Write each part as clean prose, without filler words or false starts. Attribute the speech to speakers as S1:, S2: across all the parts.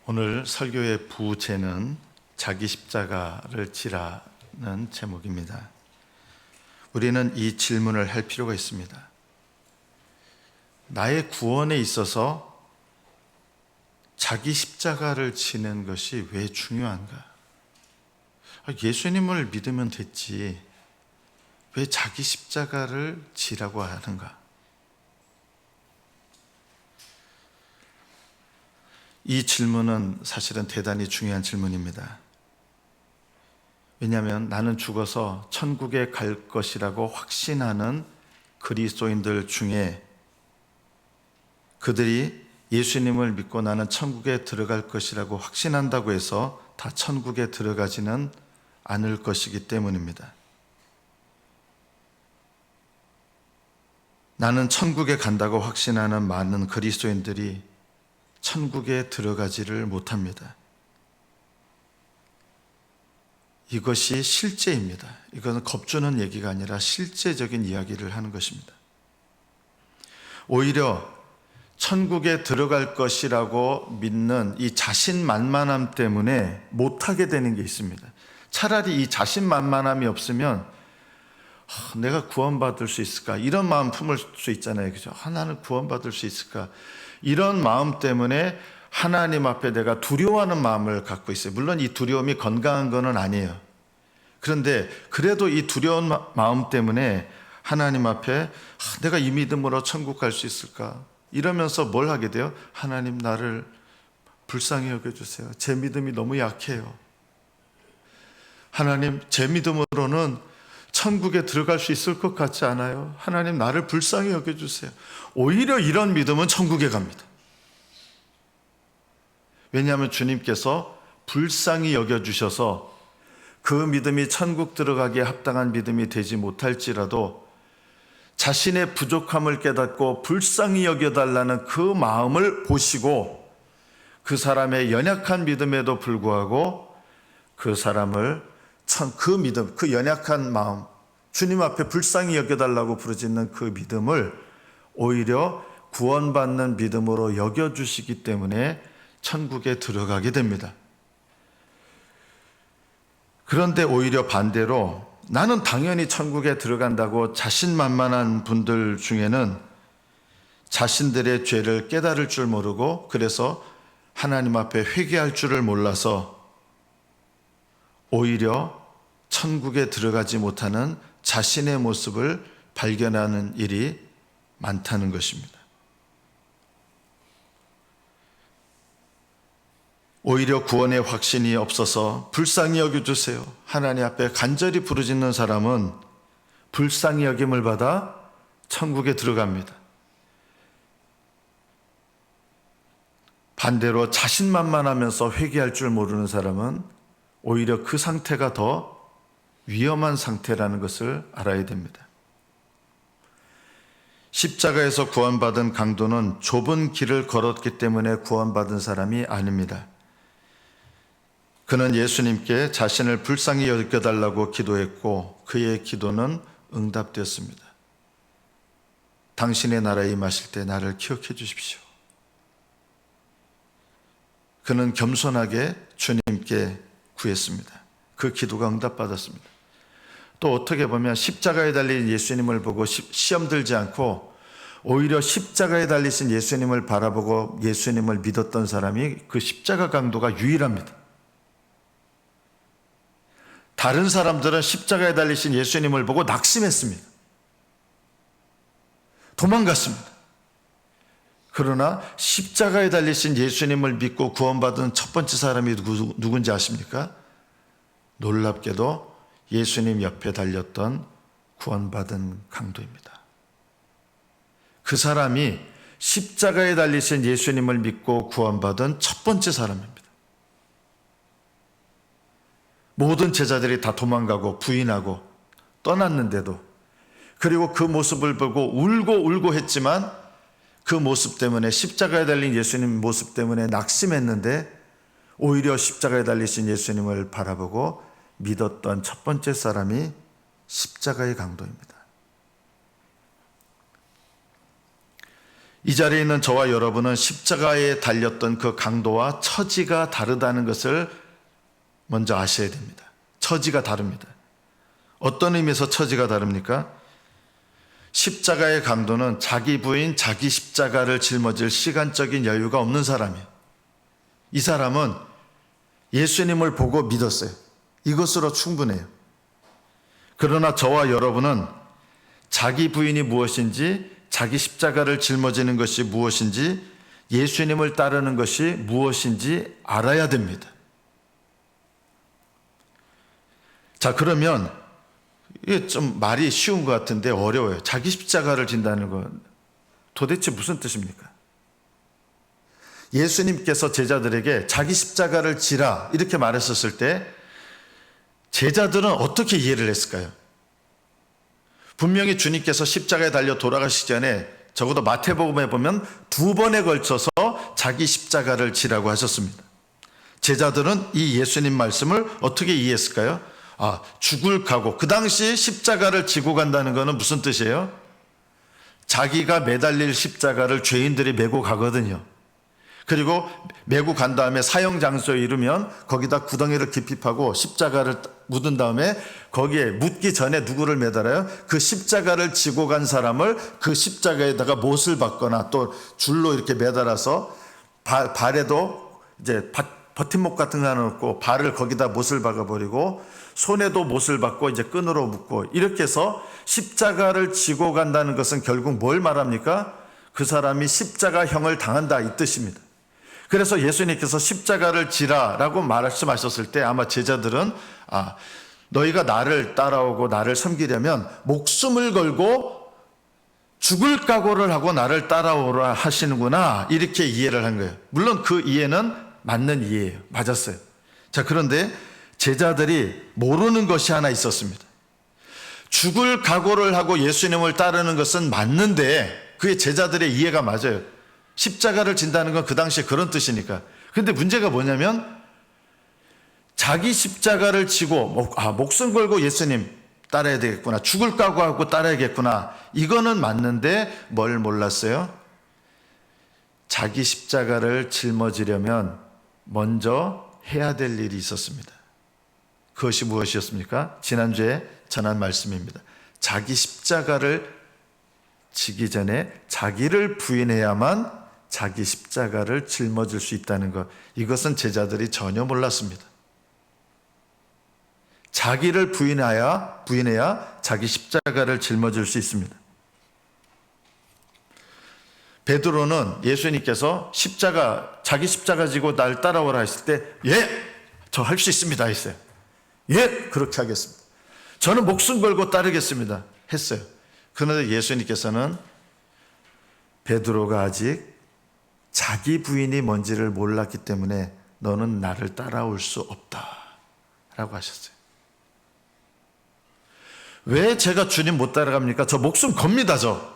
S1: 오늘 설교의 부제는 자기 십자가를 지라는 제목입니다. 우리는 이 질문을 할 필요가 있습니다. 나의 구원에 있어서 자기 십자가를 지는 것이 왜 중요한가? 예수님을 믿으면 됐지, 왜 자기 십자가를 지라고 하는가? 이 질문은 사실은 대단히 중요한 질문입니다. 왜냐하면 나는 죽어서 천국에 갈 것이라고 확신하는 그리스도인들 중에 그들이 예수님을 믿고 나는 천국에 들어갈 것이라고 확신한다고 해서 다 천국에 들어가지는 않을 것이기 때문입니다. 나는 천국에 간다고 확신하는 많은 그리스도인들이 천국에 들어가지를 못합니다. 이것이 실제입니다. 이것은 겁주는 얘기가 아니라 실제적인 이야기를 하는 것입니다. 오히려 천국에 들어갈 것이라고 믿는 이 자신만만함 때문에 못하게 되는 게 있습니다. 차라리 이 자신만만함이 없으면 내가 구원받을 수 있을까? 이런 마음 품을 수 있잖아요. 그죠? 나는 구원받을 수 있을까? 이런 마음 때문에 하나님 앞에 내가 두려워하는 마음을 갖고 있어요. 물론 이 두려움이 건강한 건 아니에요. 그런데 그래도 이 두려운 마음 때문에 하나님 앞에 내가 이 믿음으로 천국 갈 수 있을까? 이러면서 뭘 하게 돼요? 하나님, 나를 불쌍히 여겨주세요. 제 믿음이 너무 약해요. 하나님, 제 믿음으로는 천국에 들어갈 수 있을 것 같지 않아요? 하나님, 나를 불쌍히 여겨주세요. 오히려 이런 믿음은 천국에 갑니다. 왜냐하면 주님께서 불쌍히 여겨주셔서 그 믿음이 천국 들어가기에 합당한 믿음이 되지 못할지라도 자신의 부족함을 깨닫고 불쌍히 여겨달라는 그 마음을 보시고 그 사람의 연약한 믿음에도 불구하고 그 사람을 그 믿음, 그 연약한 마음, 주님 앞에 불쌍히 여겨달라고 부르짖는 그 믿음을 오히려 구원받는 믿음으로 여겨주시기 때문에 천국에 들어가게 됩니다. 그런데 오히려 반대로 나는 당연히 천국에 들어간다고 자신만만한 분들 중에는 자신들의 죄를 깨달을 줄 모르고 그래서 하나님 앞에 회개할 줄을 몰라서 오히려 천국에 들어가지 못하는 자신의 모습을 발견하는 일이 많다는 것입니다. 오히려 구원의 확신이 없어서 불쌍히 여겨주세요. 하나님 앞에 간절히 부르짖는 사람은 불쌍히 여김을 받아 천국에 들어갑니다. 반대로 자신만만하면서 회개할 줄 모르는 사람은 오히려 그 상태가 더 위험한 상태라는 것을 알아야 됩니다. 십자가에서 구원받은 강도는 좁은 길을 걸었기 때문에 구원받은 사람이 아닙니다. 그는 예수님께 자신을 불쌍히 여겨달라고 기도했고 그의 기도는 응답되었습니다. 당신의 나라에 임하실 때 나를 기억해 주십시오. 그는 겸손하게 주님께 구했습니다. 그 기도가 응답받았습니다. 또 어떻게 보면 십자가에 달린 예수님을 보고 시험 들지 않고 오히려 십자가에 달리신 예수님을 바라보고 예수님을 믿었던 사람이 그 십자가 강도가 유일합니다. 다른 사람들은 십자가에 달리신 예수님을 보고 낙심했습니다. 도망갔습니다. 그러나 십자가에 달리신 예수님을 믿고 구원받은 첫 번째 사람이 누군지 아십니까? 놀랍게도 예수님 옆에 달렸던 구원받은 강도입니다. 그 사람이 십자가에 달리신 예수님을 믿고 구원받은 첫 번째 사람입니다. 모든 제자들이 다 도망가고 부인하고 떠났는데도 그리고 그 모습을 보고 울고 했지만 그 모습 때문에 십자가에 달린 예수님 모습 때문에 낙심했는데 오히려 십자가에 달리신 예수님을 바라보고 믿었던 첫 번째 사람이 십자가의 강도입니다. 이 자리에 있는 저와 여러분은 십자가에 달렸던 그 강도와 처지가 다르다는 것을 먼저 아셔야 됩니다. 처지가 다릅니다. 어떤 의미에서 처지가 다릅니까? 십자가의 강도는 자기 부인, 자기 십자가를 짊어질 시간적인 여유가 없는 사람이에요. 이 사람은 예수님을 보고 믿었어요. 이것으로 충분해요. 그러나 저와 여러분은 자기 부인이 무엇인지, 자기 십자가를 짊어지는 것이 무엇인지, 예수님을 따르는 것이 무엇인지 알아야 됩니다. 자, 그러면 이게 좀 말이 쉬운 것 같은데 어려워요. 자기 십자가를 진다는 건 도대체 무슨 뜻입니까? 예수님께서 제자들에게 자기 십자가를 지라 이렇게 말했었을 때 제자들은 어떻게 이해를 했을까요? 분명히 주님께서 십자가에 달려 돌아가시기 전에 적어도 마태복음에 보면 2번에 걸쳐서 자기 십자가를 지라고 하셨습니다. 제자들은 이 예수님 말씀을 어떻게 이해했을까요? 죽을 각오. 그 당시 십자가를 지고 간다는 것은 무슨 뜻이에요? 자기가 매달릴 십자가를 죄인들이 메고 가거든요. 그리고 메고 간 다음에 사형 장소에 이르면 거기다 구덩이를 깊이 파고 십자가를 묻은 다음에 거기에 묻기 전에 누구를 매달아요? 그 십자가를 지고 간 사람을 그 십자가에다가 못을 박거나 또 줄로 이렇게 매달아서 발에도 이제 버팀목 같은 거 하나 놓고 발을 거기다 못을 박아버리고 손에도 못을 박고 이제 끈으로 묶고 이렇게 해서 십자가를 지고 간다는 것은 결국 뭘 말합니까? 그 사람이 십자가형을 당한다 이 뜻입니다. 그래서 예수님께서 십자가를 지라라고 말씀하셨을 때 아마 제자들은 너희가 나를 따라오고 나를 섬기려면 목숨을 걸고 죽을 각오를 하고 나를 따라오라 하시는구나 이렇게 이해를 한 거예요. 물론 그 이해는 맞는 이해예요. 맞았어요. 자, 그런데 제자들이 모르는 것이 하나 있었습니다. 죽을 각오를 하고 예수님을 따르는 것은 맞는데 그게 제자들의 이해가 맞아요. 십자가를 진다는 건 그 당시에 그런 뜻이니까. 그런데 문제가 뭐냐면 자기 십자가를 지고 목숨 걸고 예수님 따라야 되겠구나. 죽을 각오하고 따라야겠구나. 이거는 맞는데 뭘 몰랐어요? 자기 십자가를 짊어지려면 먼저 해야 될 일이 있었습니다. 그것이 무엇이었습니까? 지난주에 전한 말씀입니다. 자기 십자가를 지기 전에 자기를 부인해야만 자기 십자가를 짊어질 수 있다는 것. 이것은 제자들이 전혀 몰랐습니다. 자기를 부인해야 자기 십자가를 짊어질 수 있습니다. 베드로는 예수님께서 자기 십자가 지고 날 따라오라 했을 때, 예, 저 할 수 있습니다 했어요. 예, 그렇게 하겠습니다. 저는 목숨 걸고 따르겠습니다 했어요. 그런데 예수님께서는 베드로가 아직 자기 부인이 뭔지를 몰랐기 때문에 너는 나를 따라올 수 없다라고 하셨어요. 왜 제가 주님 못 따라갑니까? 저 목숨 겁니다 저.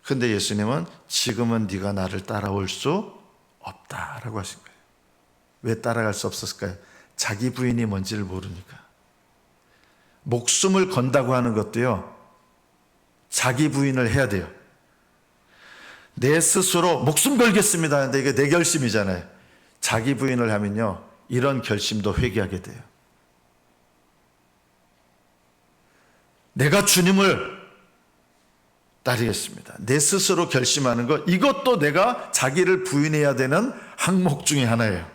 S1: 근데 예수님은 지금은 네가 나를 따라올 수 없다라고 하신 거예요. 왜 따라갈 수 없었을까요? 자기 부인이 뭔지를 모르니까. 목숨을 건다고 하는 것도요, 자기 부인을 해야 돼요. 내 스스로 목숨 걸겠습니다 하는데 이게 내 결심이잖아요. 자기 부인을 하면요, 이런 결심도 회개하게 돼요. 내가 주님을 따르겠습니다. 내 스스로 결심하는 것, 이것도 내가 자기를 부인해야 되는 항목 중에 하나예요.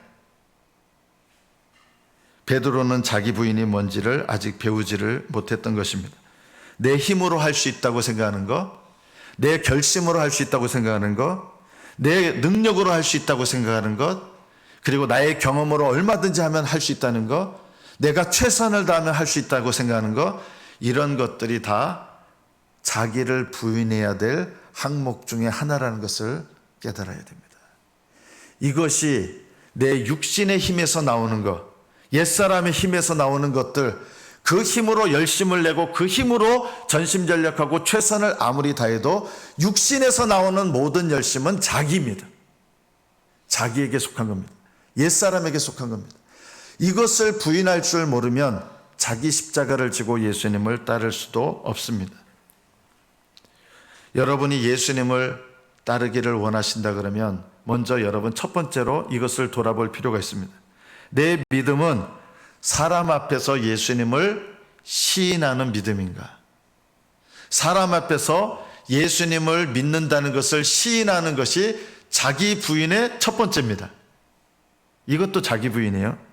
S1: 베드로는 자기 부인이 뭔지를 아직 배우지를 못했던 것입니다. 내 힘으로 할 수 있다고 생각하는 것, 내 결심으로 할 수 있다고 생각하는 것, 내 능력으로 할 수 있다고 생각하는 것, 그리고 나의 경험으로 얼마든지 하면 할 수 있다는 것, 내가 최선을 다하면 할 수 있다고 생각하는 것, 이런 것들이 다 자기를 부인해야 될 항목 중에 하나라는 것을 깨달아야 됩니다. 이것이 내 육신의 힘에서 나오는 것, 옛사람의 힘에서 나오는 것들, 그 힘으로 열심을 내고 그 힘으로 전심전력하고 최선을 아무리 다해도 육신에서 나오는 모든 열심은 자기입니다. 자기에게 속한 겁니다. 옛사람에게 속한 겁니다. 이것을 부인할 줄 모르면 자기 십자가를 지고 예수님을 따를 수도 없습니다. 여러분이 예수님을 따르기를 원하신다 그러면 먼저 여러분 첫 번째로 이것을 돌아볼 필요가 있습니다. 내 믿음은 사람 앞에서 예수님을 시인하는 믿음인가? 사람 앞에서 예수님을 믿는다는 것을 시인하는 것이 자기 부인의 첫 번째입니다. 이것도 자기 부인이에요.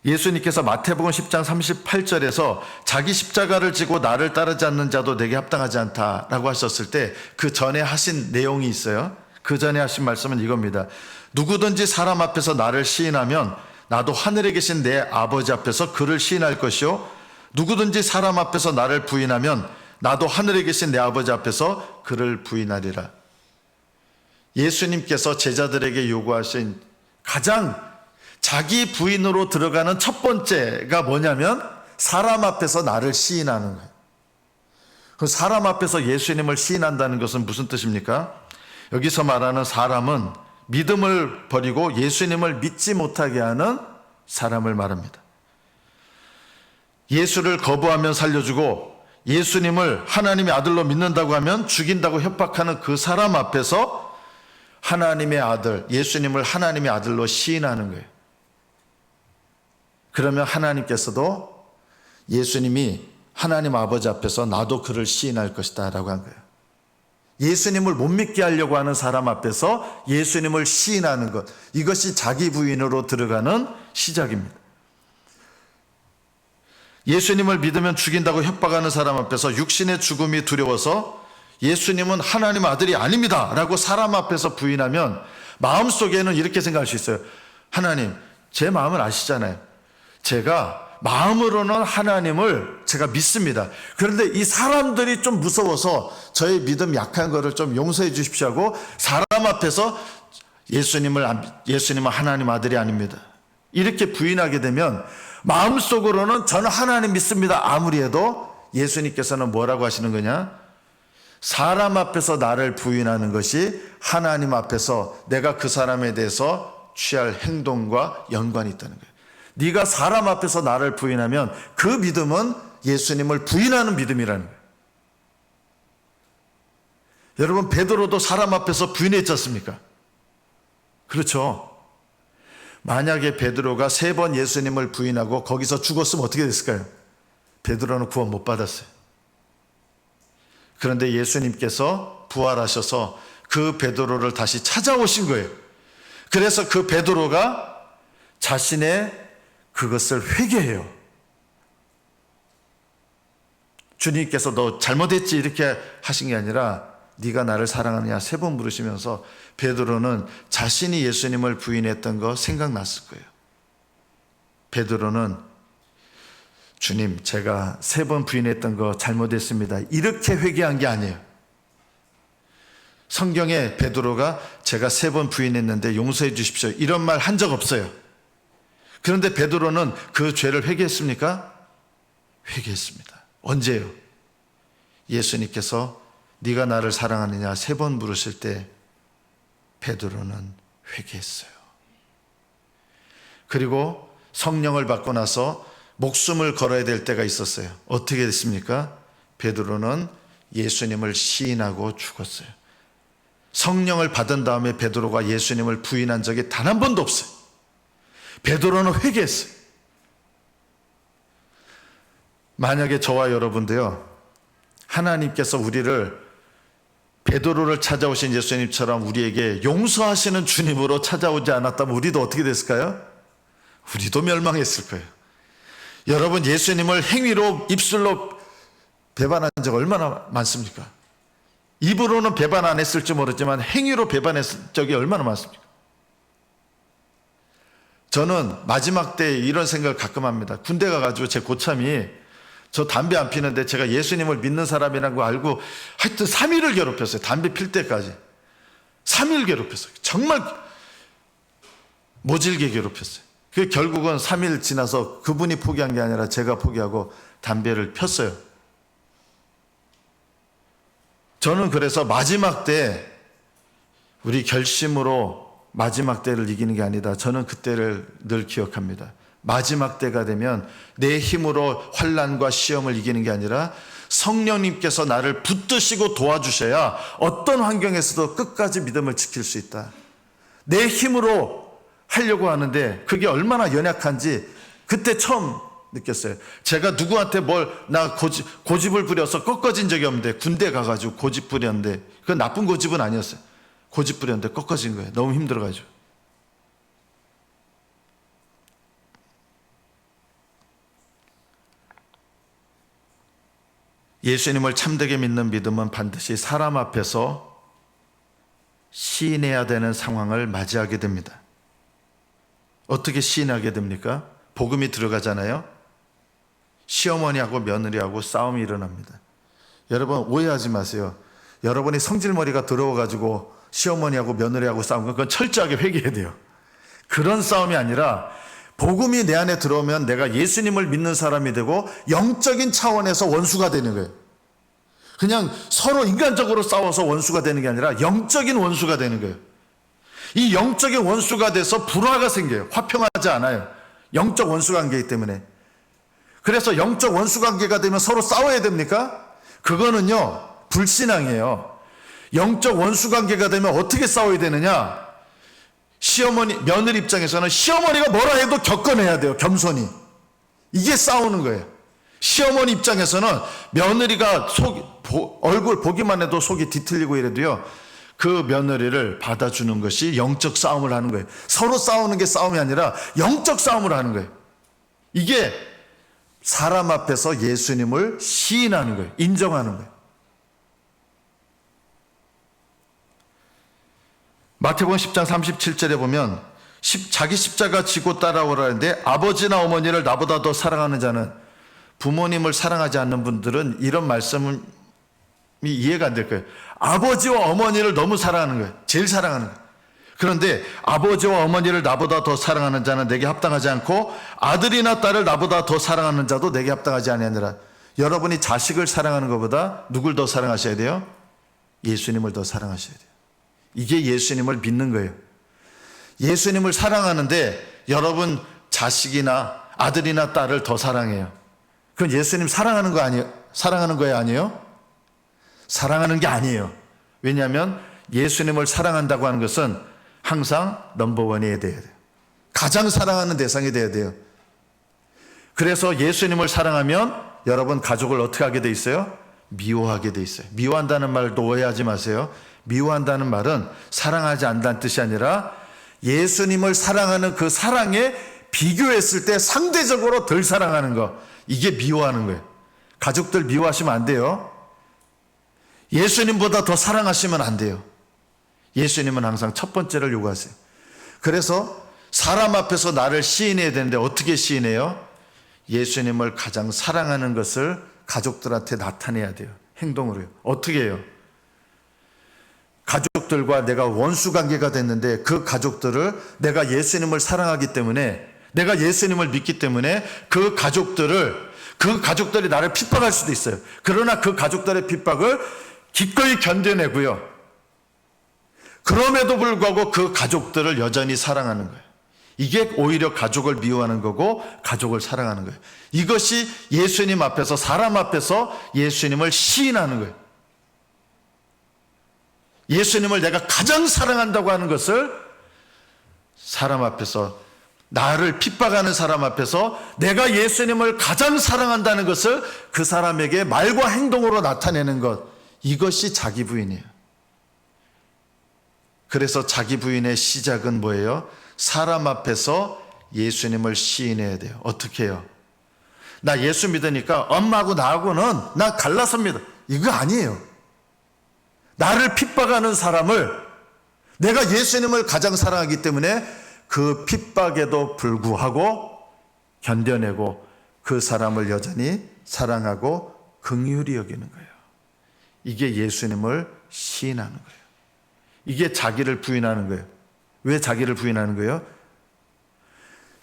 S1: 예수님께서 마태복음 10장 38절에서 자기 십자가를 지고 나를 따르지 않는 자도 내게 합당하지 않다라고 하셨을 때 그 전에 하신 내용이 있어요. 그 전에 하신 말씀은 이겁니다. 누구든지 사람 앞에서 나를 시인하면 나도 하늘에 계신 내 아버지 앞에서 그를 시인할 것이요, 누구든지 사람 앞에서 나를 부인하면 나도 하늘에 계신 내 아버지 앞에서 그를 부인하리라. 예수님께서 제자들에게 요구하신 가장 자기 부인으로 들어가는 첫 번째가 뭐냐면 사람 앞에서 나를 시인하는 거예요. 그 사람 앞에서 예수님을 시인한다는 것은 무슨 뜻입니까? 여기서 말하는 사람은 믿음을 버리고 예수님을 믿지 못하게 하는 사람을 말합니다. 예수를 거부하면 살려주고 예수님을 하나님의 아들로 믿는다고 하면 죽인다고 협박하는 그 사람 앞에서 하나님의 아들, 예수님을 하나님의 아들로 시인하는 거예요. 그러면 하나님께서도 예수님이 하나님 아버지 앞에서 나도 그를 시인할 것이다 라고 한 거예요. 예수님을 못 믿게 하려고 하는 사람 앞에서 예수님을 시인하는 것, 이것이 자기 부인으로 들어가는 시작입니다. 예수님을 믿으면 죽인다고 협박하는 사람 앞에서 육신의 죽음이 두려워서 예수님은 하나님 아들이 아닙니다 라고 사람 앞에서 부인하면 마음속에는 이렇게 생각할 수 있어요. 하나님, 제 마음을 아시잖아요. 제가 마음으로는 하나님을 제가 믿습니다. 그런데 이 사람들이 좀 무서워서 저의 믿음 약한 거를 좀 용서해 주십시오 하고 사람 앞에서 예수님은 하나님 아들이 아닙니다. 이렇게 부인하게 되면 마음속으로는 저는 하나님 믿습니다 아무리 해도 예수님께서는 뭐라고 하시는 거냐? 사람 앞에서 나를 부인하는 것이 하나님 앞에서 내가 그 사람에 대해서 취할 행동과 연관이 있다는 거예요. 네가 사람 앞에서 나를 부인하면 그 믿음은 예수님을 부인하는 믿음이라는 거예요. 여러분, 베드로도 사람 앞에서 부인했지 않습니까? 그렇죠. 만약에 베드로가 3번 예수님을 부인하고 거기서 죽었으면 어떻게 됐을까요? 베드로는 구원 못 받았어요. 그런데 예수님께서 부활하셔서 그 베드로를 다시 찾아오신 거예요. 그래서 그 베드로가 자신의 그것을 회개해요. 주님께서 너 잘못했지 이렇게 하신 게 아니라 네가 나를 사랑하느냐 3번 물으시면서 베드로는 자신이 예수님을 부인했던 거 생각났을 거예요. 베드로는 주님, 제가 3번 부인했던 거 잘못했습니다 이렇게 회개한 게 아니에요. 성경에 베드로가 제가 3번 부인했는데 용서해 주십시오 이런 말 한 적 없어요. 그런데 베드로는 그 죄를 회개했습니까? 회개했습니다. 언제요? 예수님께서 네가 나를 사랑하느냐 3번 물으실 때 베드로는 회개했어요. 그리고 성령을 받고 나서 목숨을 걸어야 될 때가 있었어요. 어떻게 됐습니까? 베드로는 예수님을 시인하고 죽었어요. 성령을 받은 다음에 베드로가 예수님을 부인한 적이 단 한 번도 없어요. 베드로는 회개했어요. 만약에 저와 여러분도요, 하나님께서 우리를 베드로를 찾아오신 예수님처럼 우리에게 용서하시는 주님으로 찾아오지 않았다면 우리도 어떻게 됐을까요? 우리도 멸망했을 거예요. 여러분, 예수님을 행위로 입술로 배반한 적 얼마나 많습니까? 입으로는 배반 안 했을지 모르지만 행위로 배반했을 적이 얼마나 많습니까? 저는 마지막 때 이런 생각을 가끔 합니다. 군대 가가지고 제 고참이 저 담배 안 피는데 제가 예수님을 믿는 사람이라는 거 알고 하여튼 3일을 괴롭혔어요. 담배 필 때까지 3일 괴롭혔어요. 정말 모질게 괴롭혔어요. 그 결국은 3일 지나서 그분이 포기한 게 아니라 제가 포기하고 담배를 폈어요. 저는 그래서 마지막 때 우리 결심으로 마지막 때를 이기는 게 아니다. 저는 그때를 늘 기억합니다. 마지막 때가 되면 내 힘으로 환난과 시험을 이기는 게 아니라 성령님께서 나를 붙드시고 도와주셔야 어떤 환경에서도 끝까지 믿음을 지킬 수 있다. 내 힘으로 하려고 하는데 그게 얼마나 연약한지 그때 처음 느꼈어요. 제가 누구한테 나 고집을 부려서 꺾어진 적이 없는데, 군대 가가지고 고집 부렸는데, 그건 나쁜 고집은 아니었어요. 고집 부렸는데 꺾어진 거예요. 너무 힘들어가지고. 예수님을 참되게 믿는 믿음은 반드시 사람 앞에서 시인해야 되는 상황을 맞이하게 됩니다. 어떻게 시인하게 됩니까? 복음이 들어가잖아요. 시어머니하고 며느리하고 싸움이 일어납니다. 여러분 오해하지 마세요. 여러분이 성질머리가 더러워가지고 시어머니하고 며느리하고 싸우면 그건 철저하게 회개해야 돼요. 그런 싸움이 아니라 복음이 내 안에 들어오면 내가 예수님을 믿는 사람이 되고 영적인 차원에서 원수가 되는 거예요. 그냥 서로 인간적으로 싸워서 원수가 되는 게 아니라 영적인 원수가 되는 거예요. 이 영적인 원수가 돼서 불화가 생겨요. 화평하지 않아요. 영적 원수 관계이기 때문에. 그래서 영적 원수 관계가 되면 서로 싸워야 됩니까? 그거는요 불신앙이에요. 영적 원수 관계가 되면 어떻게 싸워야 되느냐? 시어머니, 며느리 입장에서는 시어머니가 뭐라 해도 겪어내야 돼요. 겸손히. 이게 싸우는 거예요. 시어머니 입장에서는 며느리가 얼굴 보기만 해도 속이 뒤틀리고 이래도요, 그 며느리를 받아주는 것이 영적 싸움을 하는 거예요. 서로 싸우는 게 싸움이 아니라 영적 싸움을 하는 거예요. 이게 사람 앞에서 예수님을 시인하는 거예요. 인정하는 거예요. 마태복음 10장 37절에 보면 자기 십자가 지고 따라오라는데 아버지나 어머니를 나보다 더 사랑하는 자는, 부모님을 사랑하지 않는 분들은 이런 말씀이 이해가 안 될 거예요. 아버지와 어머니를 너무 사랑하는 거예요. 제일 사랑하는 거예요. 그런데 아버지와 어머니를 나보다 더 사랑하는 자는 내게 합당하지 않고 아들이나 딸을 나보다 더 사랑하는 자도 내게 합당하지 아니하니라. 여러분이 자식을 사랑하는 것보다 누굴 더 사랑하셔야 돼요? 예수님을 더 사랑하셔야 돼요. 이게 예수님을 믿는 거예요. 예수님을 사랑하는데 여러분 자식이나 아들이나 딸을 더 사랑해요. 그건 예수님 사랑하는 거 아니에요? 사랑하는 거예요, 아니에요? 사랑하는 게 아니에요. 왜냐하면 예수님을 사랑한다고 하는 것은 항상 넘버원이 돼야 돼요. 가장 사랑하는 대상이 돼야 돼요. 그래서 예수님을 사랑하면 여러분 가족을 어떻게 하게 돼 있어요? 미워하게 돼 있어요. 미워한다는 말도 오해하지 마세요. 미워한다는 말은 사랑하지 않는다는 뜻이 아니라 예수님을 사랑하는 그 사랑에 비교했을 때 상대적으로 덜 사랑하는 거, 이게 미워하는 거예요. 가족들 미워하시면 안 돼요. 예수님보다 더 사랑하시면 안 돼요. 예수님은 항상 첫 번째를 요구하세요. 그래서 사람 앞에서 나를 시인해야 되는데 어떻게 시인해요? 예수님을 가장 사랑하는 것을 가족들한테 나타내야 돼요. 행동으로요. 어떻게 해요? 가족들과 내가 원수 관계가 됐는데 그 가족들을 내가 예수님을 사랑하기 때문에, 내가 예수님을 믿기 때문에 그 가족들이 나를 핍박할 수도 있어요. 그러나 그 가족들의 핍박을 기꺼이 견뎌내고요. 그럼에도 불구하고 그 가족들을 여전히 사랑하는 거예요. 이게 오히려 가족을 미워하는 거고 가족을 사랑하는 거예요. 이것이 예수님 앞에서, 사람 앞에서 예수님을 시인하는 거예요. 예수님을 내가 가장 사랑한다고 하는 것을 사람 앞에서, 나를 핍박하는 사람 앞에서 내가 예수님을 가장 사랑한다는 것을 그 사람에게 말과 행동으로 나타내는 것, 이것이 자기 부인이에요. 그래서 자기 부인의 시작은 뭐예요? 사람 앞에서 예수님을 시인해야 돼요. 어떻게 해요? 나 예수 믿으니까 엄마하고 나하고는 나 갈라섭니다. 이거 아니에요. 나를 핍박하는 사람을, 내가 예수님을 가장 사랑하기 때문에 그 핍박에도 불구하고 견뎌내고 그 사람을 여전히 사랑하고 긍휼히 여기는 거예요. 이게 예수님을 시인하는 거예요. 이게 자기를 부인하는 거예요. 왜 자기를 부인하는 거예요?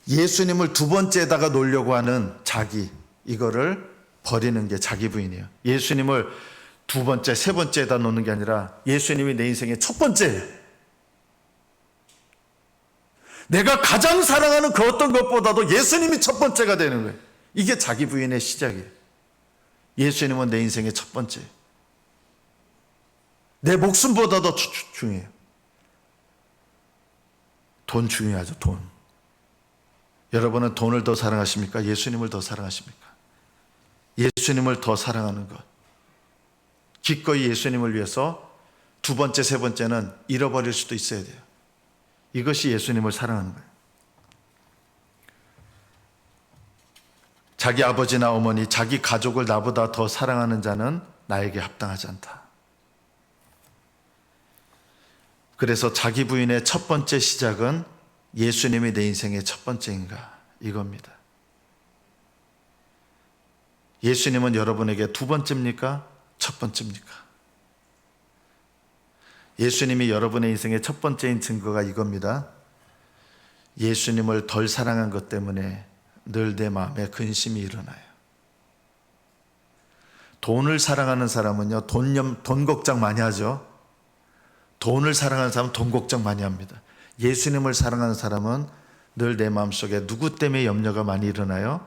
S1: 예수님을 두 번째에다가 놓으려고 하는 자기, 이거를 버리는 게 자기 부인이에요. 예수님을 두 번째, 세 번째에다 놓는 게 아니라 예수님이 내 인생의 첫 번째예요. 내가 가장 사랑하는 그 어떤 것보다도 예수님이 첫 번째가 되는 거예요. 이게 자기 부인의 시작이에요. 예수님은 내 인생의 첫 번째. 내 목숨보다도 중요해요. 돈 중요하죠, 돈. 여러분은 돈을 더 사랑하십니까? 예수님을 더 사랑하십니까? 예수님을 더 사랑하는 것. 기꺼이 예수님을 위해서 두 번째, 세 번째는 잃어버릴 수도 있어야 돼요. 이것이 예수님을 사랑하는 거예요. 자기 아버지나 어머니, 자기 가족을 나보다 더 사랑하는 자는 나에게 합당하지 않다. 그래서 자기 부인의 첫 번째 시작은 예수님이 내 인생의 첫 번째인가, 이겁니다. 예수님은 여러분에게 두 번째입니까? 첫 번째입니까? 예수님이 여러분의 인생의 첫 번째인 증거가 이겁니다. 예수님을 덜 사랑한 것 때문에 늘 내 마음에 근심이 일어나요. 돈을 사랑하는 사람은요, 돈 걱정 많이 하죠. 돈을 사랑하는 사람은 돈 걱정 많이 합니다. 예수님을 사랑하는 사람은 늘 내 마음속에 누구 때문에 염려가 많이 일어나요?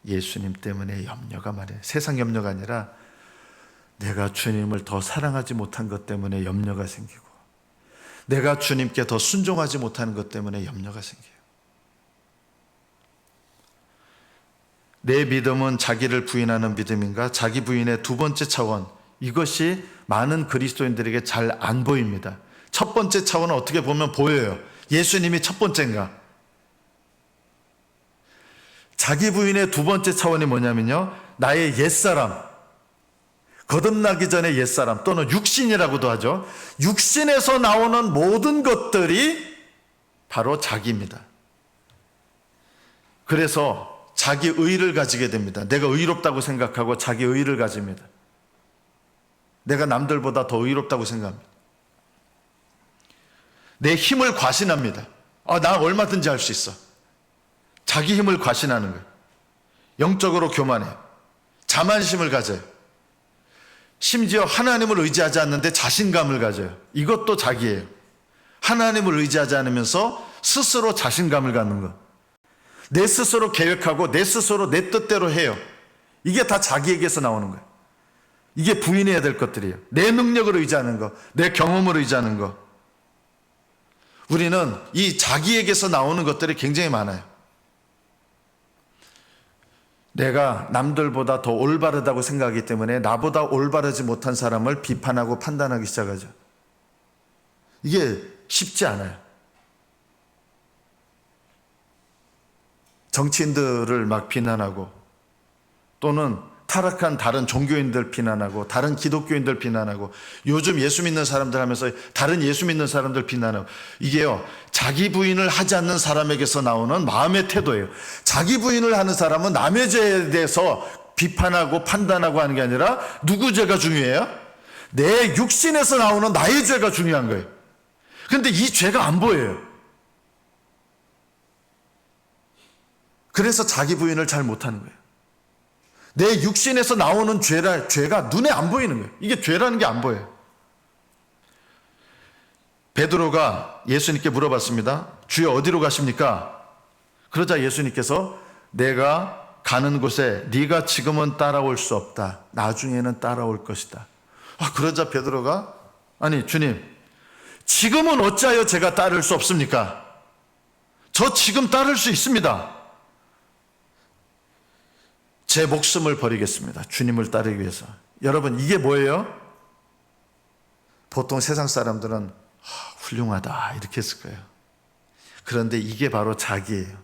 S1: 예수님 때문에 염려가 많이 해요. 세상 염려가 아니라 내가 주님을 더 사랑하지 못한 것 때문에 염려가 생기고, 내가 주님께 더 순종하지 못하는 것 때문에 염려가 생겨요. 내 믿음은 자기를 부인하는 믿음인가? 자기 부인의 두 번째 차원, 이것이 많은 그리스도인들에게 잘 안 보입니다. 첫 번째 차원은 어떻게 보면 보여요. 예수님이 첫 번째인가? 자기 부인의 두 번째 차원이 뭐냐면요, 나의 옛사람, 거듭나기 전에 옛사람, 또는 육신이라고도 하죠. 육신에서 나오는 모든 것들이 바로 자기입니다. 그래서 자기 의의를 가지게 됩니다. 내가 의롭다고 생각하고 자기 의의를 가집니다. 내가 남들보다 더 의롭다고 생각합니다. 내 힘을 과신합니다. 나 얼마든지 할 수 있어. 자기 힘을 과신하는 거예요. 영적으로 교만해요. 자만심을 가져요. 심지어 하나님을 의지하지 않는데 자신감을 가져요. 이것도 자기예요. 하나님을 의지하지 않으면서 스스로 자신감을 갖는 것. 내 스스로 계획하고 내 스스로 내 뜻대로 해요. 이게 다 자기에게서 나오는 거예요. 이게 부인해야 될 것들이에요. 내 능력을 의지하는 것, 내 경험을 의지하는 것. 우리는 이 자기에게서 나오는 것들이 굉장히 많아요. 내가 남들보다 더 올바르다고 생각하기 때문에 나보다 올바르지 못한 사람을 비판하고 판단하기 시작하죠. 이게 쉽지 않아요. 정치인들을 막 비난하고, 또는 타락한 다른 종교인들 비난하고, 다른 기독교인들 비난하고, 요즘 예수 믿는 사람들 하면서 다른 예수 믿는 사람들 비난하고, 이게요, 자기 부인을 하지 않는 사람에게서 나오는 마음의 태도예요. 자기 부인을 하는 사람은 남의 죄에 대해서 비판하고 판단하고 하는 게 아니라 누구 죄가 중요해요? 내 육신에서 나오는 나의 죄가 중요한 거예요. 그런데 이 죄가 안 보여요. 그래서 자기 부인을 잘 못하는 거예요. 내 육신에서 나오는 죄가 눈에 안 보이는 거예요. 이게 죄라는 게 안 보여요. 베드로가 예수님께 물어봤습니다. 주여, 어디로 가십니까? 그러자 예수님께서 내가 가는 곳에 네가 지금은 따라올 수 없다. 나중에는 따라올 것이다. 그러자 베드로가, 아니 주님, 지금은 어찌하여 제가 따를 수 없습니까? 저 지금 따를 수 있습니다. 제 목숨을 버리겠습니다. 주님을 따르기 위해서. 여러분, 이게 뭐예요? 보통 세상 사람들은 훌륭하다 이렇게 했을 거예요. 그런데 이게 바로 자기예요.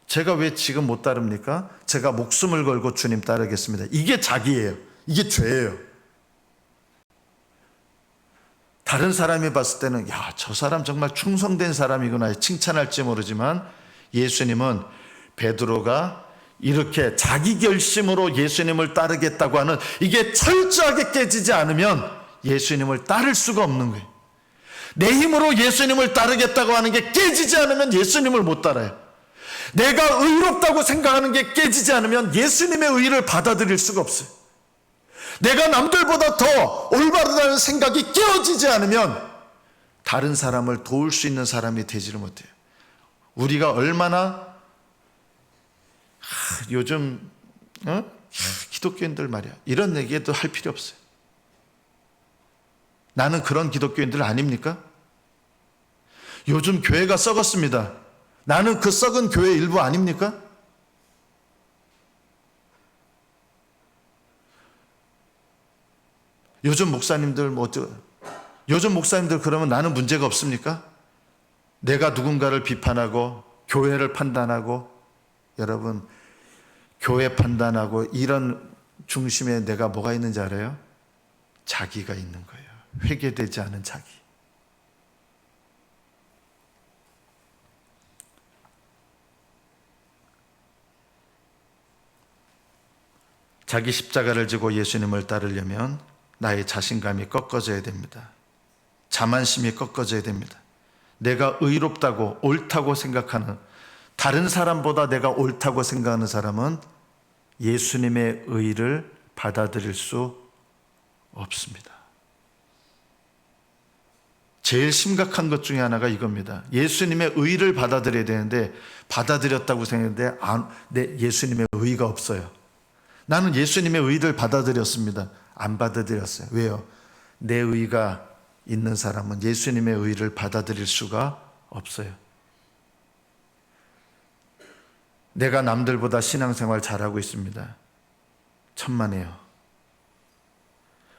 S1: 제가 왜 지금 못 따릅니까? 제가 목숨을 걸고 주님 따르겠습니다. 이게 자기예요. 이게 죄예요. 다른 사람이 봤을 때는 저 사람 정말 충성된 사람이구나 칭찬할지 모르지만, 예수님은 베드로가 이렇게 자기 결심으로 예수님을 따르겠다고 하는 이게 철저하게 깨지지 않으면 예수님을 따를 수가 없는 거예요. 내 힘으로 예수님을 따르겠다고 하는 게 깨지지 않으면 예수님을 못 따라요. 내가 의롭다고 생각하는 게 깨지지 않으면 예수님의 의를 받아들일 수가 없어요. 내가 남들보다 더 올바르다는 생각이 깨어지지 않으면 다른 사람을 도울 수 있는 사람이 되지를 못해요. 우리가 얼마나 요즘 기독교인들 말이야 이런 얘기도 할 필요 없어요. 나는 그런 기독교인들 아닙니까? 요즘 교회가 썩었습니다. 나는 그 썩은 교회 일부 아닙니까? 요즘 목사님들 요즘 목사님들 그러면 나는 문제가 없습니까? 내가 누군가를 비판하고 교회를 판단하고, 여러분 교회 판단하고 이런 중심에 내가 뭐가 있는지 알아요? 자기가 있는 거예요. 회개되지 않은 자기. 자기 십자가를 지고 예수님을 따르려면 나의 자신감이 꺾어져야 됩니다. 자만심이 꺾어져야 됩니다. 내가 의롭다고 옳다고 생각하는, 다른 사람보다 내가 옳다고 생각하는 사람은 예수님의 의를 받아들일 수 없습니다. 제일 심각한 것 중에 하나가 이겁니다. 예수님의 의를 받아들여야 되는데 받아들였다고 생각했는데 예수님의 의가 없어요. 나는 예수님의 의를 받아들였습니다. 안 받아들였어요. 왜요? 내 의가 있는 사람은 예수님의 의를 받아들일 수가 없어요. 내가 남들보다 신앙생활 잘하고 있습니다. 천만에요.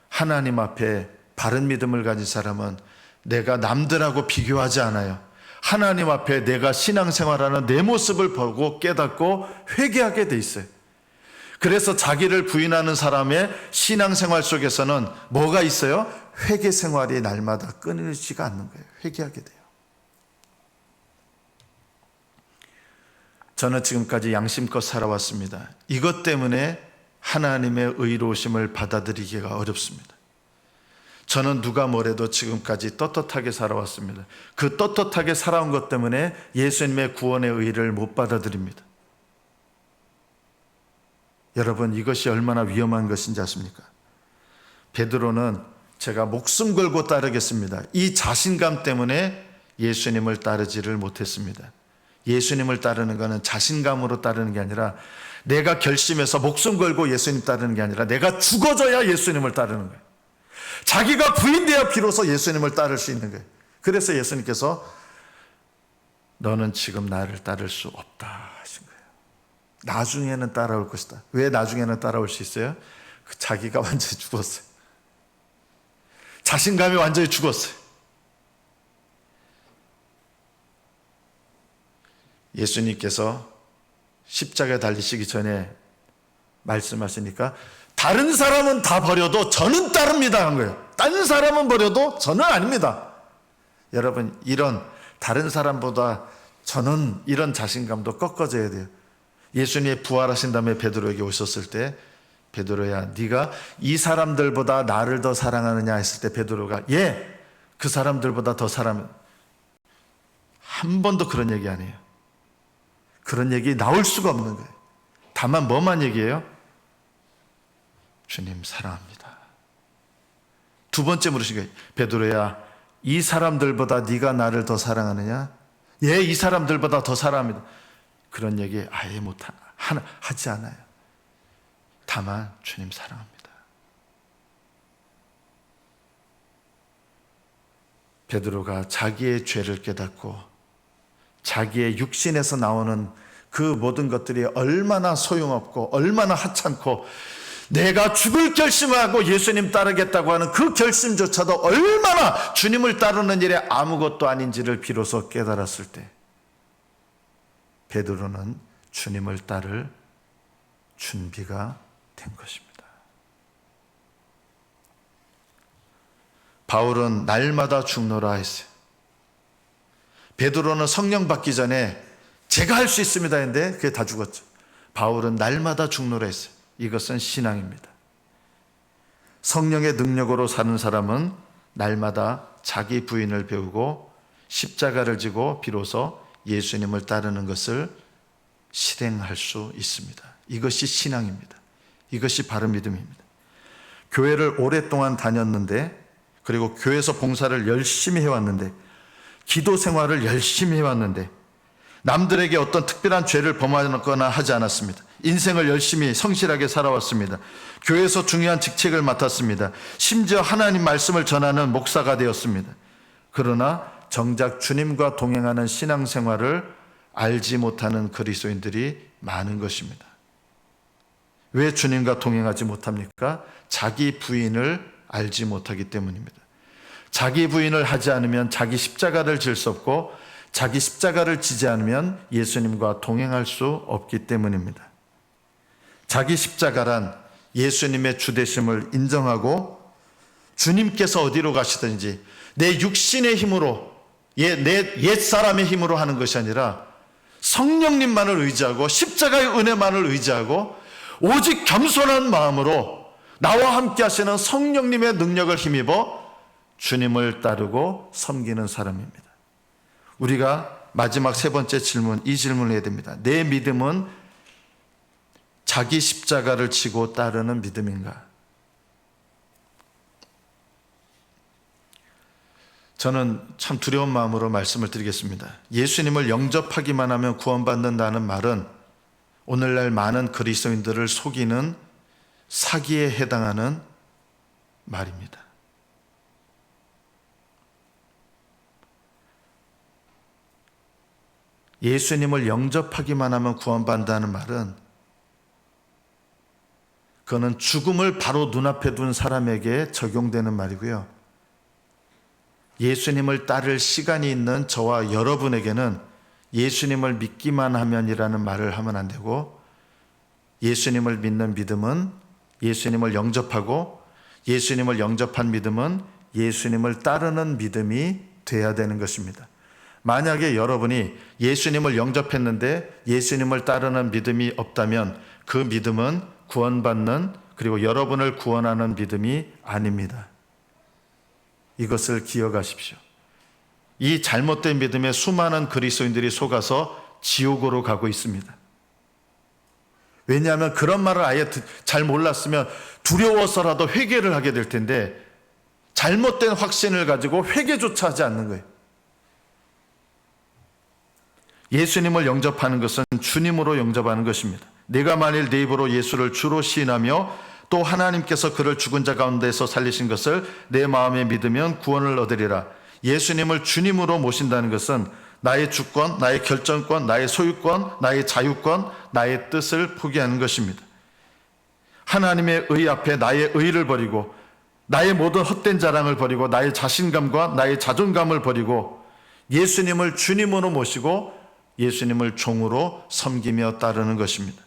S1: 하나님 앞에 바른 믿음을 가진 사람은 내가 남들하고 비교하지 않아요. 하나님 앞에 내가 신앙생활하는 내 모습을 보고 깨닫고 회개하게 돼 있어요. 그래서 자기를 부인하는 사람의 신앙생활 속에서는 뭐가 있어요? 회개생활이 날마다 끊이지가 않는 거예요. 회개하게 돼요. 저는 지금까지 양심껏 살아왔습니다. 이것 때문에 하나님의 의로우심을 받아들이기가 어렵습니다. 저는 누가 뭐래도 지금까지 떳떳하게 살아왔습니다. 그 떳떳하게 살아온 것 때문에 예수님의 구원의 의를 못 받아들입니다. 여러분, 이것이 얼마나 위험한 것인지 아십니까? 베드로는 제가 목숨 걸고 따르겠습니다, 이 자신감 때문에 예수님을 따르지를 못했습니다. 예수님을 따르는 것은 자신감으로 따르는 게 아니라, 내가 결심해서 목숨 걸고 예수님 따르는 게 아니라 내가 죽어져야 예수님을 따르는 거예요. 자기가 부인되어 비로소 예수님을 따를 수 있는 거예요. 그래서 예수님께서 너는 지금 나를 따를 수 없다 하신 거예요. 나중에는 따라올 것이다. 왜 나중에는 따라올 수 있어요? 자기가 완전히 죽었어요. 자신감이 완전히 죽었어요. 예수님께서 십자가에 달리시기 전에 말씀하시니까 다른 사람은 다 버려도 저는 따릅니다 한 거예요. 다른 사람은 버려도 저는 아닙니다. 여러분, 이런 다른 사람보다 저는, 이런 자신감도 꺾어져야 돼요. 예수님이 부활하신 다음에 베드로에게 오셨을 때, 베드로야, 네가 이 사람들보다 나를 더 사랑하느냐 했을 때 베드로가 예, 그 사람들보다 더 사랑해. 한 번도 그런 얘기 안 해요. 그런 얘기 나올 수가 없는 거예요. 다만 뭐만 얘기해요? 주님 사랑합니다. 두 번째 물으신 거예요. 베드로야, 이 사람들보다 네가 나를 더 사랑하느냐? 예, 이 사람들보다 더 사랑합니다. 그런 얘기 아예 하지 않아요. 다만 주님 사랑합니다. 베드로가 자기의 죄를 깨닫고 자기의 육신에서 나오는 그 모든 것들이 얼마나 소용없고 얼마나 하찮고, 내가 죽을 결심하고 예수님 따르겠다고 하는 그 결심조차도 얼마나 주님을 따르는 일에 아무것도 아닌지를 비로소 깨달았을 때 베드로는 주님을 따를 준비가 된 것입니다. 바울은 날마다 죽노라 했어요. 베드로는 성령 받기 전에 제가 할 수 있습니다 했는데 그게 다 죽었죠. 바울은 날마다 죽노라 했어요. 이것은 신앙입니다. 성령의 능력으로 사는 사람은 날마다 자기 부인을 배우고 십자가를 지고 비로소 예수님을 따르는 것을 실행할 수 있습니다. 이것이 신앙입니다. 이것이 바른 믿음입니다. 교회를 오랫동안 다녔는데, 그리고 교회에서 봉사를 열심히 해왔는데, 기도 생활을 열심히 해왔는데, 남들에게 어떤 특별한 죄를 범하거나 하지 않았습니다. 인생을 열심히 성실하게 살아왔습니다. 교회에서 중요한 직책을 맡았습니다. 심지어 하나님 말씀을 전하는 목사가 되었습니다. 그러나 정작 주님과 동행하는 신앙생활을 알지 못하는 그리스도인들이 많은 것입니다. 왜 주님과 동행하지 못합니까? 자기 부인을 알지 못하기 때문입니다. 자기 부인을 하지 않으면 자기 십자가를 질 수 없고, 자기 십자가를 지지 않으면 예수님과 동행할 수 없기 때문입니다. 자기 십자가란 예수님의 주되심을 인정하고 주님께서 어디로 가시든지 내 육신의 힘으로, 내 옛사람의 힘으로 하는 것이 아니라 성령님만을 의지하고 십자가의 은혜만을 의지하고 오직 겸손한 마음으로 나와 함께 하시는 성령님의 능력을 힘입어 주님을 따르고 섬기는 사람입니다. 우리가 마지막 세 번째 질문, 이 질문을 해야 됩니다. 내 믿음은 자기 십자가를 지고 따르는 믿음인가? 저는 참 두려운 마음으로 말씀을 드리겠습니다. 예수님을 영접하기만 하면 구원받는다는 말은 오늘날 많은 그리스도인들을 속이는 사기에 해당하는 말입니다. 예수님을 영접하기만 하면 구원받는다는 말은, 그거는 죽음을 바로 눈앞에 둔 사람에게 적용되는 말이고요. 예수님을 따를 시간이 있는 저와 여러분에게는 예수님을 믿기만 하면이라는 말을 하면 안 되고, 예수님을 믿는 믿음은 예수님을 영접하고, 예수님을 영접한 믿음은 예수님을 따르는 믿음이 돼야 되는 것입니다. 만약에 여러분이 예수님을 영접했는데 예수님을 따르는 믿음이 없다면 그 믿음은 구원받는, 그리고 여러분을 구원하는 믿음이 아닙니다. 이것을 기억하십시오. 이 잘못된 믿음에 수많은 그리스도인들이 속아서 지옥으로 가고 있습니다. 왜냐하면 그런 말을 아예 잘 몰랐으면 두려워서라도 회개를 하게 될 텐데, 잘못된 확신을 가지고 회개조차 하지 않는 거예요. 예수님을 영접하는 것은 주님으로 영접하는 것입니다. 내가 만일 내 입으로 예수를 주로 시인하며 또 하나님께서 그를 죽은 자 가운데서 살리신 것을 내 마음에 믿으면 구원을 얻으리라. 예수님을 주님으로 모신다는 것은 나의 주권, 나의 결정권, 나의 소유권, 나의 자유권, 나의 뜻을 포기하는 것입니다. 하나님의 의 앞에 나의 의를 버리고, 나의 모든 헛된 자랑을 버리고, 나의 자신감과 나의 자존감을 버리고 예수님을 주님으로 모시고 예수님을 종으로 섬기며 따르는 것입니다.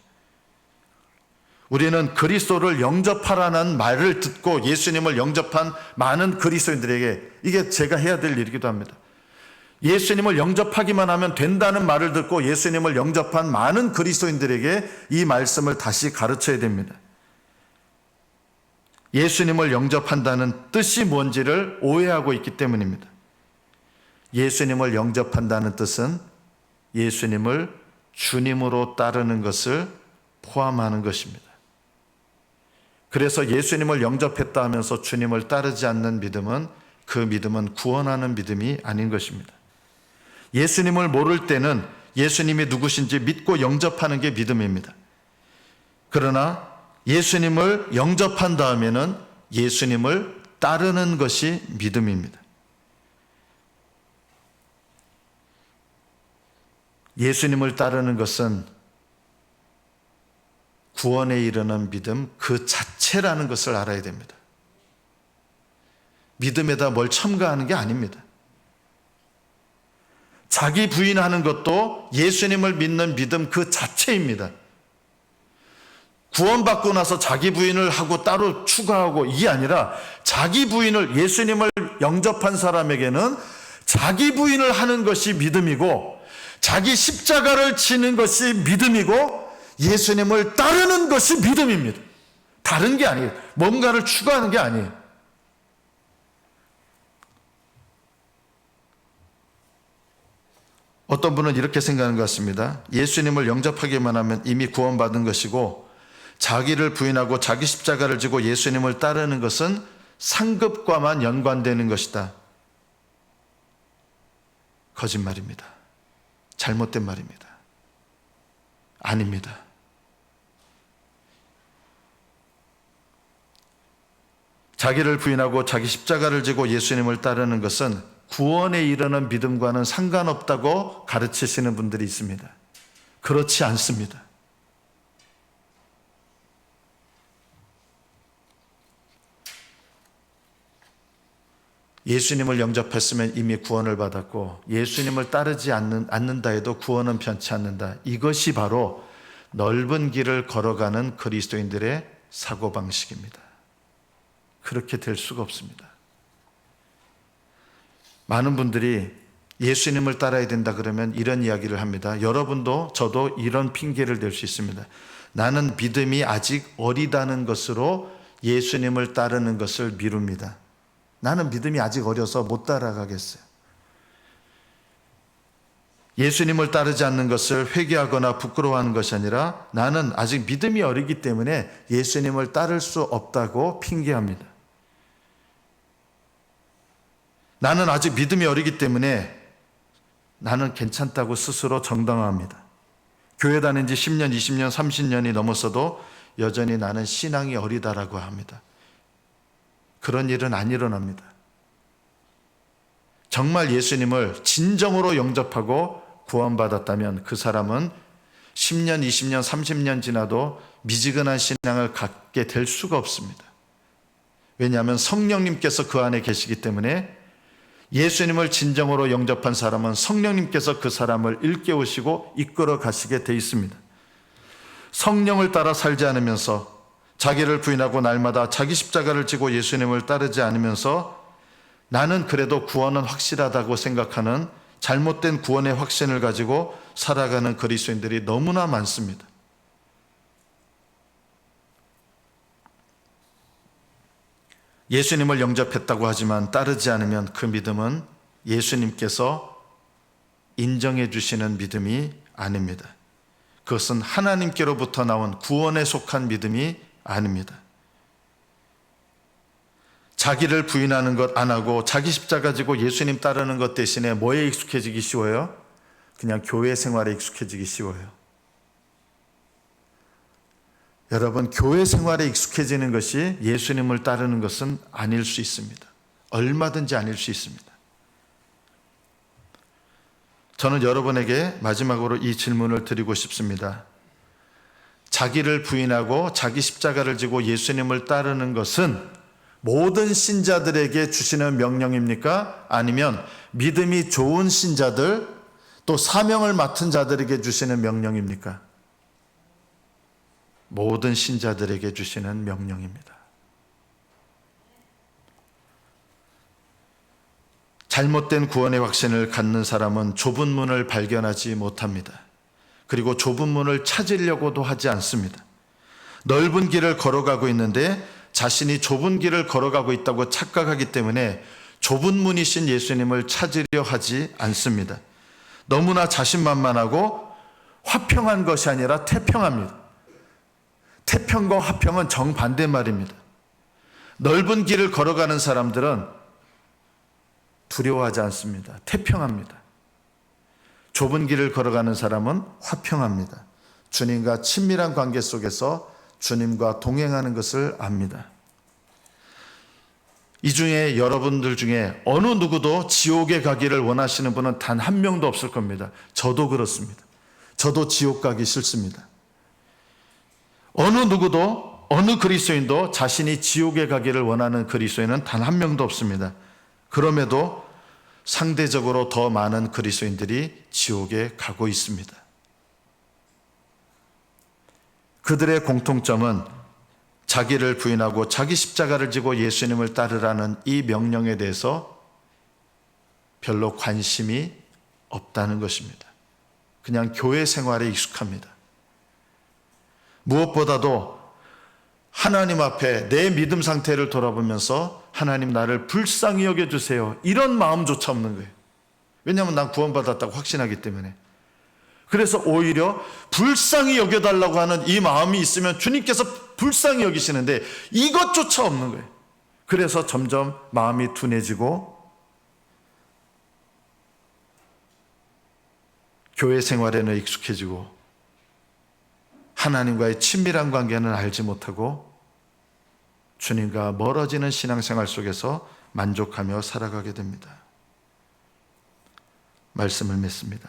S1: 우리는 그리스도를 영접하라는 말을 듣고 예수님을 영접한 많은 그리스도인들에게, 이게 제가 해야 될 일이기도 합니다. 예수님을 영접하기만 하면 된다는 말을 듣고 예수님을 영접한 많은 그리스도인들에게 이 말씀을 다시 가르쳐야 됩니다. 예수님을 영접한다는 뜻이 뭔지를 오해하고 있기 때문입니다. 예수님을 영접한다는 뜻은 예수님을 주님으로 따르는 것을 포함하는 것입니다. 그래서 예수님을 영접했다 하면서 주님을 따르지 않는 믿음은, 그 믿음은 구원하는 믿음이 아닌 것입니다. 예수님을 모를 때는 예수님이 누구신지 믿고 영접하는 게 믿음입니다. 그러나 예수님을 영접한 다음에는 예수님을 따르는 것이 믿음입니다. 예수님을 따르는 것은 구원에 이르는 믿음 그 자체라는 것을 알아야 됩니다. 믿음에다 뭘 첨가하는 게 아닙니다. 자기 부인하는 것도 예수님을 믿는 믿음 그 자체입니다. 구원받고 나서 자기 부인을 하고 따로 추가하고, 이게 아니라 자기 부인을, 예수님을 영접한 사람에게는 자기 부인을 하는 것이 믿음이고, 자기 십자가를 지는 것이 믿음이고, 예수님을 따르는 것이 믿음입니다. 다른 게 아니에요. 뭔가를 추가하는 게 아니에요. 어떤 분은 이렇게 생각하는 것 같습니다. 예수님을 영접하기만 하면 이미 구원받은 것이고, 자기를 부인하고 자기 십자가를 지고 예수님을 따르는 것은 상급과만 연관되는 것이다. 거짓말입니다. 잘못된 말입니다. 아닙니다. 자기를 부인하고 자기 십자가를 지고 예수님을 따르는 것은 구원에 이르는 믿음과는 상관없다고 가르치시는 분들이 있습니다. 그렇지 않습니다. 예수님을 영접했으면 이미 구원을 받았고 예수님을 따르지 않는다 해도 구원은 편치 않는다. 이것이 바로 넓은 길을 걸어가는 그리스도인들의 사고방식입니다. 그렇게 될 수가 없습니다. 많은 분들이 예수님을 따라야 된다 그러면 이런 이야기를 합니다. 여러분도 저도 이런 핑계를 댈 수 있습니다. 나는 믿음이 아직 어리다는 것으로 예수님을 따르는 것을 미룹니다. 나는 믿음이 아직 어려서 못 따라가겠어요. 예수님을 따르지 않는 것을 회개하거나 부끄러워하는 것이 아니라 나는 아직 믿음이 어리기 때문에 예수님을 따를 수 없다고 핑계합니다. 나는 아직 믿음이 어리기 때문에 나는 괜찮다고 스스로 정당화합니다. 교회 다닌 지 10년, 20년, 30년이 넘었어도 여전히 나는 신앙이 어리다라고 합니다. 그런 일은 안 일어납니다. 정말 예수님을 진정으로 영접하고 구원받았다면 그 사람은 10년, 20년, 30년 지나도 미지근한 신앙을 갖게 될 수가 없습니다. 왜냐하면 성령님께서 그 안에 계시기 때문에 예수님을 진정으로 영접한 사람은 성령님께서 그 사람을 일깨우시고 이끌어 가시게 돼 있습니다. 성령을 따라 살지 않으면서 자기를 부인하고 날마다 자기 십자가를 지고 예수님을 따르지 않으면서 나는 그래도 구원은 확실하다고 생각하는 잘못된 구원의 확신을 가지고 살아가는 그리스도인들이 너무나 많습니다. 예수님을 영접했다고 하지만 따르지 않으면 그 믿음은 예수님께서 인정해 주시는 믿음이 아닙니다. 그것은 하나님께로부터 나온 구원에 속한 믿음이 아닙니다. 자기를 부인하는 것 안 하고 자기 십자가 지고 예수님 따르는 것 대신에 뭐에 익숙해지기 쉬워요? 그냥 교회 생활에 익숙해지기 쉬워요. 여러분, 교회 생활에 익숙해지는 것이 예수님을 따르는 것은 아닐 수 있습니다. 얼마든지 아닐 수 있습니다. 저는 여러분에게 마지막으로 이 질문을 드리고 싶습니다. 자기를 부인하고 자기 십자가를 지고 예수님을 따르는 것은 모든 신자들에게 주시는 명령입니까? 아니면 믿음이 좋은 신자들, 또 사명을 맡은 자들에게 주시는 명령입니까? 모든 신자들에게 주시는 명령입니다. 잘못된 구원의 확신을 갖는 사람은 좁은 문을 발견하지 못합니다. 그리고 좁은 문을 찾으려고도 하지 않습니다. 넓은 길을 걸어가고 있는데 자신이 좁은 길을 걸어가고 있다고 착각하기 때문에 좁은 문이신 예수님을 찾으려 하지 않습니다. 너무나 자신만만하고 화평한 것이 아니라 태평합니다. 태평과 화평은 정반대 말입니다. 넓은 길을 걸어가는 사람들은 두려워하지 않습니다. 태평합니다. 좁은 길을 걸어가는 사람은 화평합니다. 주님과 친밀한 관계 속에서 주님과 동행하는 것을 압니다. 이 중에 여러분들 중에 어느 누구도 지옥에 가기를 원하시는 분은 단 한 명도 없을 겁니다. 저도 그렇습니다. 저도 지옥 가기 싫습니다. 어느 누구도, 어느 그리스도인도 자신이 지옥에 가기를 원하는 그리스도인은 단 한 명도 없습니다. 그럼에도 상대적으로 더 많은 그리스도인들이 지옥에 가고 있습니다. 그들의 공통점은 자기를 부인하고 자기 십자가를 지고 예수님을 따르라는 이 명령에 대해서 별로 관심이 없다는 것입니다. 그냥 교회 생활에 익숙합니다. 무엇보다도 하나님 앞에 내 믿음 상태를 돌아보면서 하나님 나를 불쌍히 여겨주세요, 이런 마음조차 없는 거예요. 왜냐하면 난 구원받았다고 확신하기 때문에. 그래서 오히려 불쌍히 여겨달라고 하는 이 마음이 있으면 주님께서 불쌍히 여기시는데 이것조차 없는 거예요. 그래서 점점 마음이 둔해지고 교회 생활에는 익숙해지고 하나님과의 친밀한 관계는 알지 못하고 주님과 멀어지는 신앙생활 속에서 만족하며 살아가게 됩니다. 말씀을 맺습니다.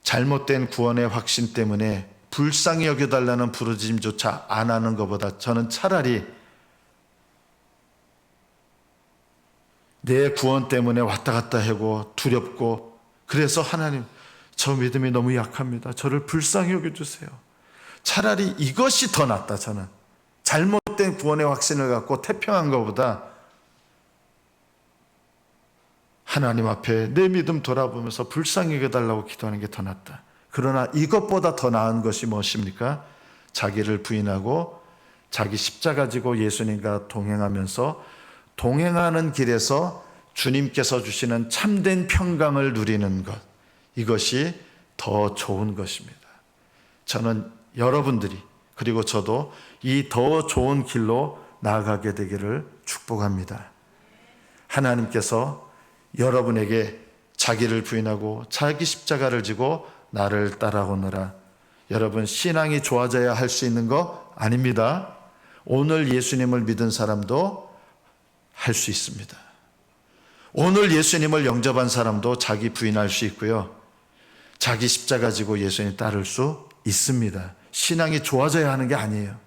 S1: 잘못된 구원의 확신 때문에 불쌍히 여겨달라는 부르짖음조차 안 하는 것보다 저는 차라리 내 구원 때문에 왔다 갔다 하고 두렵고 그래서 하나님 저 믿음이 너무 약합니다. 저를 불쌍히 여겨주세요. 차라리 이것이 더 낫다. 저는 잘못된 구원의 확신을 갖고 태평한 것보다 하나님 앞에 내 믿음 돌아보면서 불쌍히 여겨달라고 기도하는 게 더 낫다. 그러나 이것보다 더 나은 것이 무엇입니까? 자기를 부인하고 자기 십자가 지고 예수님과 동행하면서 동행하는 길에서 주님께서 주시는 참된 평강을 누리는 것, 이것이 더 좋은 것입니다. 저는 여러분들이 그리고 저도 이 더 좋은 길로 나아가게 되기를 축복합니다. 하나님께서 여러분에게 자기를 부인하고 자기 십자가를 지고 나를 따라오너라. 여러분 신앙이 좋아져야 할 수 있는 거 아닙니다. 오늘 예수님을 믿은 사람도 할 수 있습니다. 오늘 예수님을 영접한 사람도 자기 부인할 수 있고요. 자기 십자가 지고 예수님 따를 수 있습니다. 신앙이 좋아져야 하는 게 아니에요.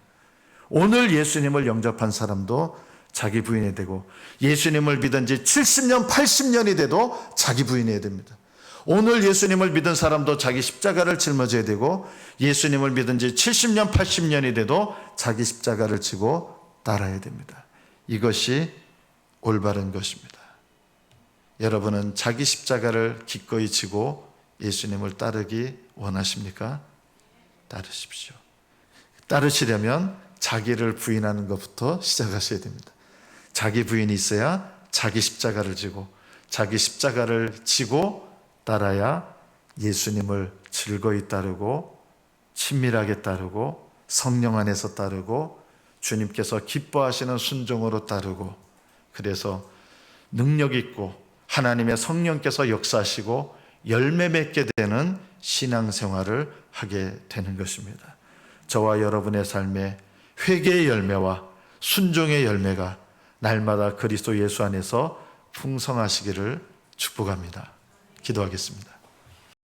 S1: 오늘 예수님을 영접한 사람도 자기 부인해야 되고 예수님을 믿은 지 70년, 80년이 돼도 자기 부인해야 됩니다. 오늘 예수님을 믿은 사람도 자기 십자가를 짊어져야 되고 예수님을 믿은 지 70년, 80년이 돼도 자기 십자가를 지고 따라야 됩니다. 이것이 올바른 것입니다. 여러분은 자기 십자가를 기꺼이 지고 예수님을 따르기 원하십니까? 따르십시오. 따르시려면 자기를 부인하는 것부터 시작하셔야 됩니다. 자기 부인이 있어야 자기 십자가를 지고 자기 십자가를 지고 따라야 예수님을 즐거이 따르고 친밀하게 따르고 성령 안에서 따르고 주님께서 기뻐하시는 순종으로 따르고 그래서 능력 있고 하나님의 성령께서 역사하시고 열매 맺게 되는 신앙생활을 하게 되는 것입니다. 저와 여러분의 삶에 회개의 열매와 순종의 열매가 날마다 그리스도 예수 안에서 풍성하시기를 축복합니다. 기도하겠습니다.